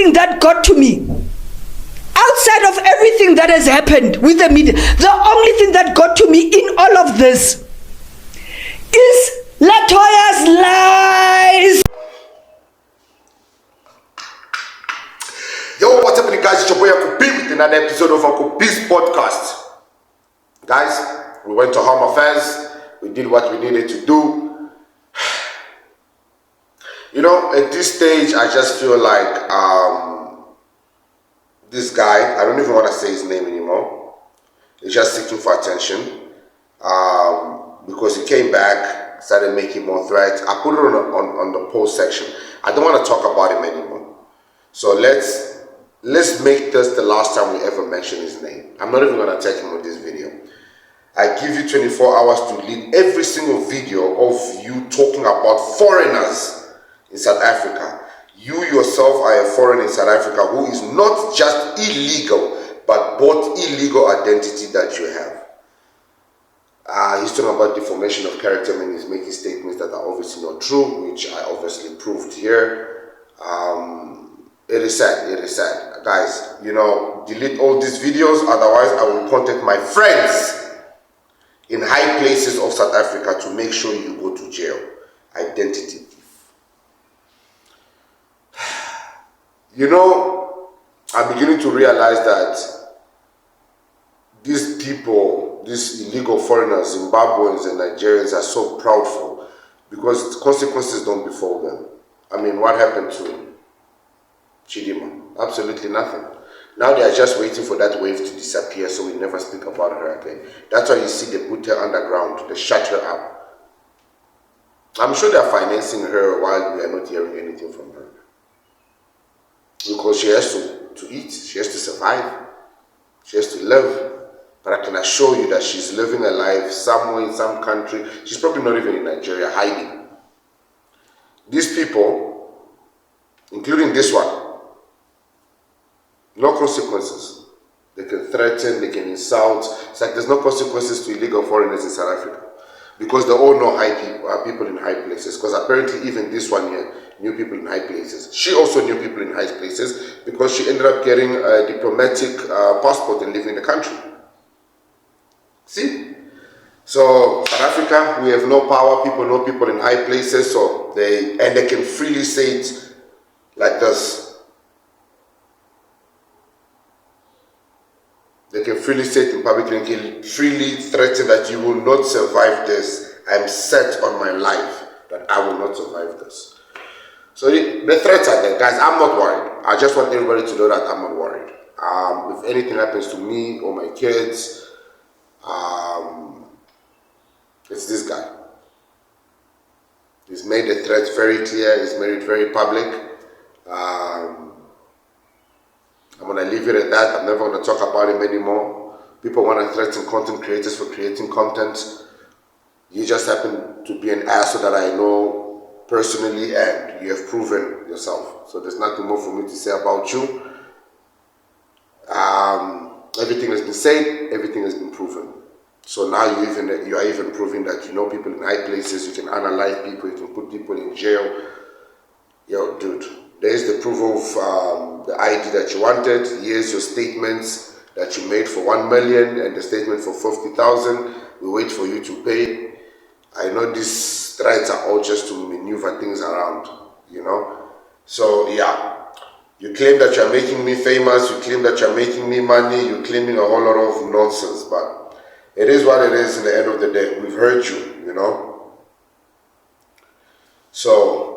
thing that got to me, outside of everything that has happened with the media, the only thing that got to me in all of this is Latoya's lies. Yo, what's happening, guys? It's your boy Uncle B with another episode of Uncle B's podcast. Guys, we went to Home Affairs. We did what we needed to do. You know, at this stage, I just feel like this guy, I don't even want to say his name anymore. He's just seeking for attention because he came back, started making more threats. I put it on the post section. I don't want to talk about him anymore. So let's make this the last time we ever mention his name. I'm not even going to take him on this video. I give you 24 hours to delete every single video of you talking about foreigners in South Africa. You yourself are a foreigner in South Africa who is not just illegal, but both illegal identity that you have. He's talking about deformation of character when he's making statements that are obviously not true, which I obviously proved here. It is sad, Guys, you know, delete all these videos, otherwise I will contact my friends in high places of South Africa to make sure you go to jail. Identity thief. You know, I'm beginning to realize that these people, these illegal foreigners, Zimbabweans and Nigerians are so proudful because consequences don't befall them. I mean, what happened to Chidima? Absolutely nothing. Now they are just waiting for that wave to disappear so we never speak about her again. That's why you see they put her underground, they shut her up. I'm sure they're financing her while we are not hearing anything from her. Because she has to eat, she has to survive, she has to live. But I can assure you that she's living a life somewhere in some country. She's probably not even in Nigeria, hiding. These people, including this one, no consequences. They can threaten, they can insult. It's like there's no consequences to illegal foreigners in South Africa. Because they all know people in high places. Because apparently even this one here knew people in high places. She also knew people in high places because she ended up getting a diplomatic passport and living in the country. See? So South Africa, we have no power. People know people in high places, so they can freely say it like this. They can freely say it in public and can freely threaten that you will not survive this. I'm set on my life that I will not survive this. So the threats are there, guys. I'm not worried. I just want everybody to know that I'm not worried. If anything happens to me or my kids, it's this guy. He's made the threats very clear. He's made it very public. I'm going to leave it at that. I'm never going to talk about him anymore. People want to threaten content creators for creating content. You just happen to be an asshole that I know personally, and you have proven yourself. So there's nothing more for me to say about you. Everything has been said. Everything has been proven. So now you are even proving that you know people in high places. You can analyze people. You can put people in jail. Yo, dude. There's the proof of the ID that you wanted. Here's your statements that you made for 1 million and the statement for 50,000. We wait for you to pay. I know these threats are all just to maneuver things around, you know. So yeah, you claim that you're making me famous. You claim that you're making me money. You're claiming a whole lot of nonsense, but it is what it is. In the end of the day, we've heard you, you know. So,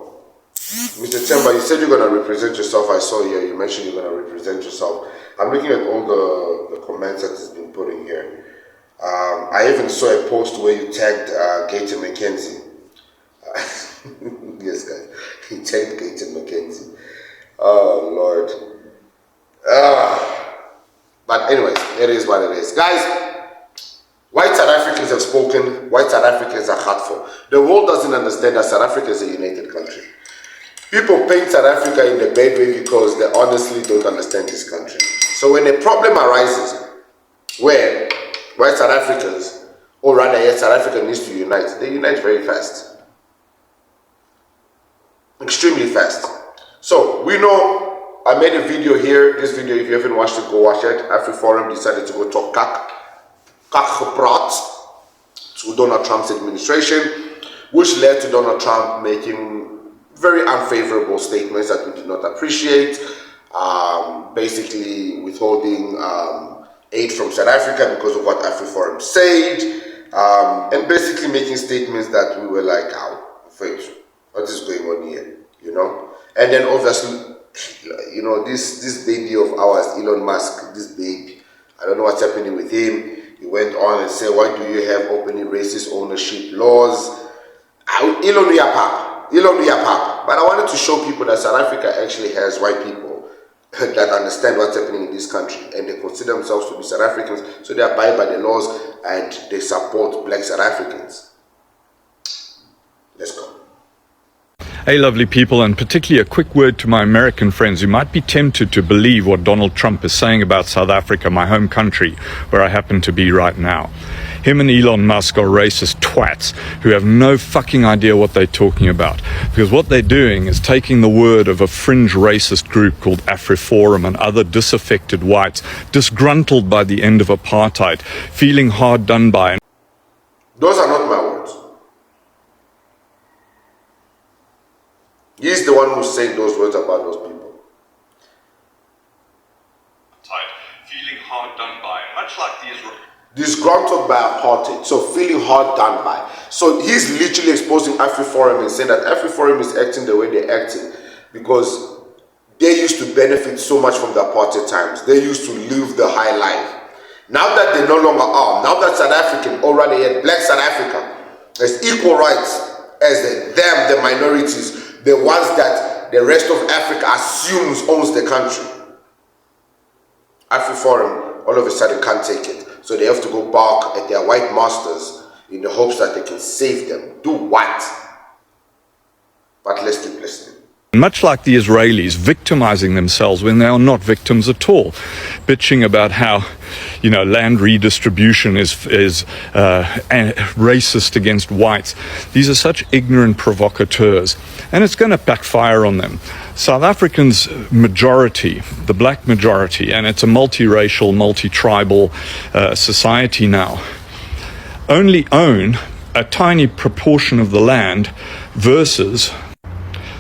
Mr. Themba, you said you're going to represent yourself. I saw here, you mentioned you're going to represent yourself. I'm looking at all the comments that has been put in here. I even saw a post where you tagged Gator McKenzie. Yes, guys. He tagged Gator McKenzie. Oh, Lord. But anyways, it is what it is. Guys, white South Africans have spoken. White South Africans are hurtful. The world doesn't understand that South Africa is a united country. People paint South Africa in the bad way because they honestly don't understand this country. So when a problem arises where white South Africans, or rather yes, South Africa needs to unite, they unite very fast. Extremely fast. So we know I made a video here. This video, if you haven't watched it, go watch it. Afriforum decided to go talk gepraat to Donald Trump's administration, which led to Donald Trump making very unfavorable statements that we did not appreciate, basically withholding aid from South Africa because of what Afriforum said, and basically making statements that we were like, what is going on here, you know? And then obviously, you know, this baby of ours, Elon Musk, this baby, I don't know what's happening with him. He went on and said, why do you have openly racist ownership laws? Elon, we are pop. But I wanted to show people that South Africa actually has white people that understand what's happening in this country, and they consider themselves to be South Africans, so they abide by the laws and they support black South Africans. Let's go. Hey, lovely people, and particularly a quick word to my American friends who might be tempted to believe what Donald Trump is saying about South Africa, my home country, where I happen to be right now. Him and Elon Musk are racist twats who have no fucking idea what they're talking about. Because what they're doing is taking the word of a fringe racist group called Afriforum and other disaffected whites, disgruntled by the end of apartheid, feeling hard done by. Those are not my words. He's the one who's saying those words about those people. Feeling hard done by, much like the Israel. Disgruntled by apartheid, so feeling hard done by. So he's literally exposing Afriforum and saying that Afriforum is acting the way they're acting because they used to benefit so much from the apartheid times. They used to live the high life. Now that they no longer are, now that South African already had black South Africa has equal rights as them, the minorities, the ones that the rest of Africa assumes owns the country. Afriforum all of a sudden can't take it. So they have to go bark at their white masters in the hopes that they can save them. Do what? But let's keep listening. Much like the Israelis, victimizing themselves when they are not victims at all, bitching about how, you know, land redistribution is racist against whites. These are such ignorant provocateurs, and it's going to backfire on them. South Africans' majority, the black majority, and it's a multiracial, multi-tribal society now, only own a tiny proportion of the land versus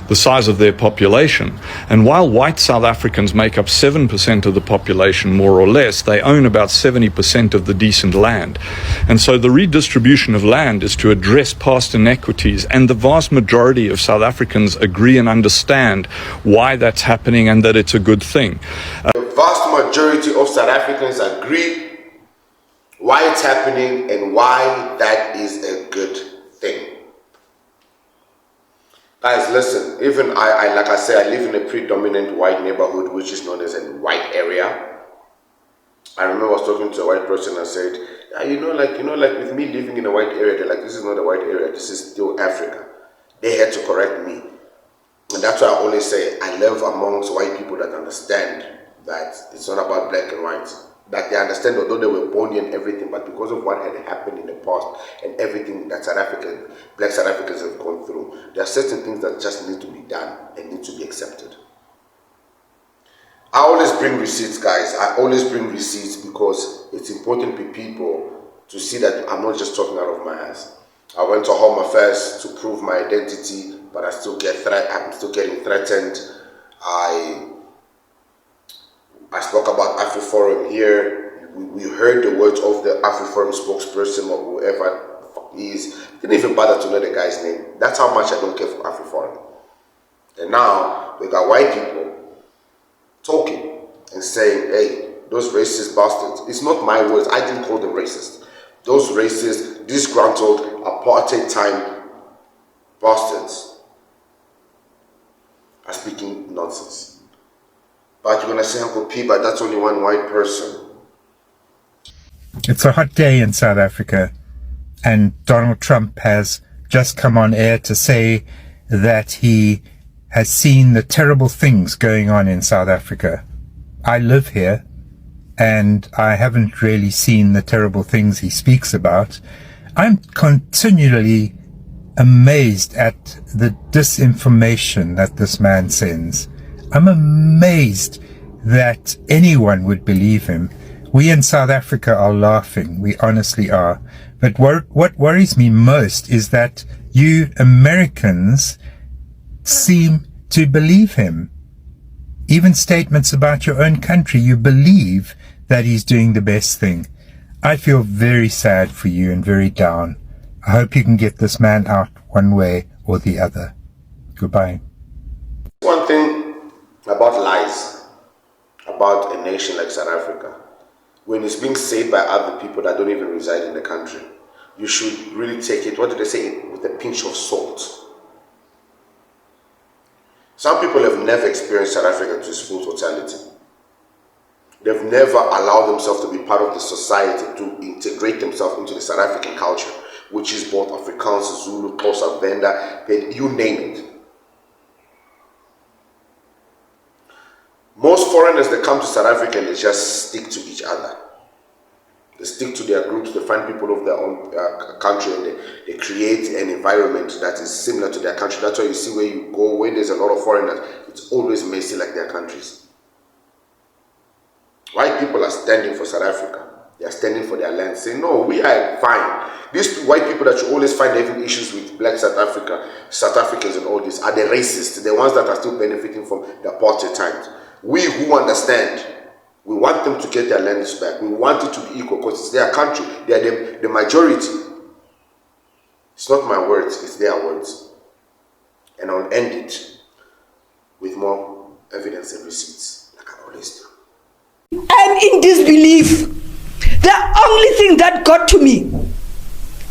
the size of their population. And while white South Africans make up 7% of the population, more or less, they own about 70% of the decent land. And so the redistribution of land is to address past inequities, and the vast majority of South Africans agree and understand why that's happening and that it's a good thing. The vast majority of South Africans agree why it's happening and why that is a good thing. Guys, listen, even I like I said, I live in a predominant white neighborhood, which is known as a white area. I remember I was talking to a white person and said, yeah, you know, like with me living in a white area, they're like, this is not a white area, this is still Africa. They had to correct me. And that's why I always say, I live amongst white people that understand that it's not about black and white. That they understand, although they were born here and everything, but because of what had happened in the past and everything that black South Africans have gone through, there are certain things that just need to be done and need to be accepted. I always bring receipts, guys. I always bring receipts because it's important for people to see that I'm not just talking out of my ass. I went to Home Affairs to prove my identity, but I'm still getting threatened. I spoke about Afriforum here. We heard the words of the Afriforum spokesperson or whoever the fuck he is. Didn't even bother to know the guy's name. That's how much I don't care for Afriforum. And now we got white people talking and saying, hey, those racist bastards. It's not my words. I didn't call them racist. Those racist, disgruntled, apartheid time bastards are speaking nonsense. But you're going to say, Uncle P, but that's only one white person. It's a hot day in South Africa, and Donald Trump has just come on air to say that he has seen the terrible things going on in South Africa. I live here, and I haven't really seen the terrible things he speaks about. I'm continually amazed at the disinformation that this man sends. I'm amazed that anyone would believe him. We in South Africa are laughing. We honestly are. But what worries me most is that you Americans seem to believe him. Even statements about your own country, you believe that he's doing the best thing. I feel very sad for you and very down. I hope you can get this man out one way or the other. Goodbye. One thing about lies about a nation like South Africa, when it's being said by other people that don't even reside in the country, you should really take it, what do they say, with a pinch of salt. Some people have never experienced South Africa to its full totality. They've never allowed themselves to be part of the society, to integrate themselves into the South African culture, which is both Afrikaans, Zulu, Xhosa, Venda, you name it. Most foreigners that come to South Africa, they just stick to each other. They stick to their groups, they find people of their own country, and they create an environment that is similar to their country. That's why you see where you go, when there's a lot of foreigners, it's always messy like their countries. White people are standing for South Africa. They are standing for their land, saying, no, we are fine. These white people that you always find having issues with black South Africans and all this, are the racists, the ones that are still benefiting from the apartheid times. We who understand, we want them to get their lands back. We want it to be equal because it's their country. They are the majority. It's not my words, it's their words. And I'll end it with more evidence and receipts, like I always do. I'm in disbelief. The only thing that got to me,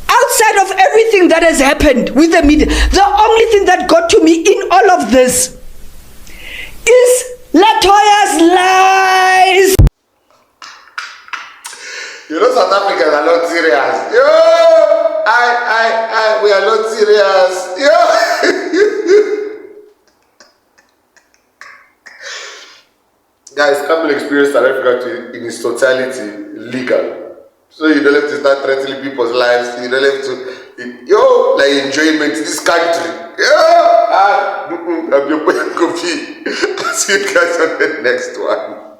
outside of everything that has happened with the media, the only thing that got to me in all of this is Latoya's lies. You know, South Africans are not serious. Yo, we are not serious. Yo. Guys, come and experience South Africa in its totality legal. So you don't have to start threatening people's lives. You don't have to, like enjoyment in this country. I'm your boy Kofi. I'll see you guys on the next one.